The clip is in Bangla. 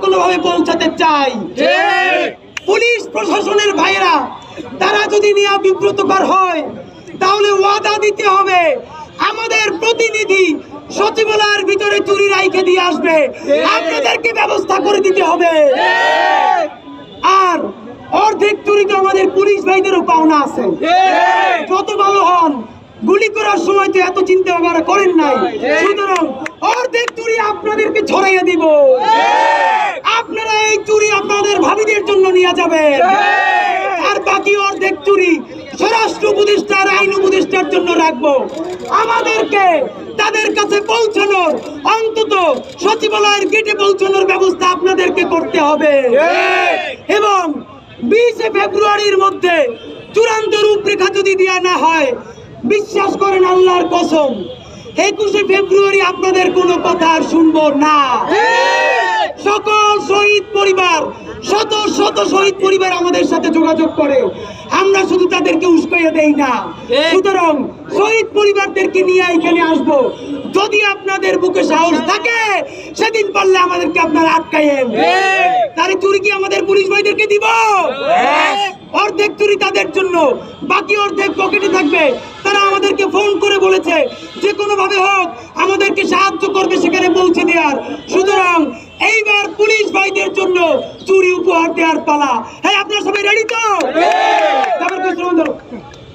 কোনোভাবে পৌঁছাতে চাই। পুলিশ প্রশাসনের ভাইয়েরা তারা যদি নিয়ে বিব্রতকর হয় তাহলে ওয়াদা দিতে হবে আমাদের প্রতিনিধি সচিবালয়ের ভিতরে চুরি রাইখে দিয়ে আসবে, আপনাদেরকে ব্যবস্থা করে দিতে হবে। আর অর্ধেক চুরি তো আমাদের পুলিশ ভাইদেরও পাওনা আছে। যত ভালো হন, গুলি করার সময় তো এত চিন্তা ভাবনা করেন নাই, সুতরাং অর্ধেক চুরি আপনাদেরকে ছড়াইয়া দিব। আপনারা এই চুরি আপনাদের ভাবিদের জন্য নিয়ে যাবেন, আর বাকি অর্ধেক চুরি স্বরাষ্ট্র উপদেষ্টার আইন উপদেষ্টার জন্য রাখবো। আমাদেরকে তাদের কাছে পৌঁছানোর, অন্তত সচিবালয়ের গেটে পৌঁছানোর ব্যবস্থা আপনাদেরকে করতে হবে। এবং 20 ফেব্রুয়ারির মধ্যে চূড়ান্ত রূপরেখা যদি দেওয়া না হয়, বিশ্বাস করেন আল্লাহর কসম, 21 ফেব্রুয়ারি আপনাদের কোনো কথা আর শুনবো না। সকল শহীদ পরিবার, শত শত শহীদ পরিবার আমাদের সাথে যোগাযোগ করে, আমরা শুধু তাদেরকে উস্কাইয়া দেই না। সুতরাং শহীদ পরিবারদেরকে নিয়ে এখানে আসবো। যদি আপনাদের বুকে সাহস থাকে, সেদিন পারলে আমাদেরকে আপনারা আটকাইয়েন। তারে চুরি কি আমাদের পুলিশ ভাইদেরকে দিব? অর্ধেক চুরি তাদের জন্য, বাকি অর্ধেক পকেটে থাকবে। তারা আমাদেরকে ফোন করে বলেছে যে কোনো ভাবে হোক আমাদেরকে সাহায্য করবে সেখানে পৌঁছে দেওয়ার। সুতরাং এইবার পুলিশ ভাইদের জন্য চুরি উপহার দেওয়ার পালা। হ্যাঁ, আপনারা সবাই রেডি তো?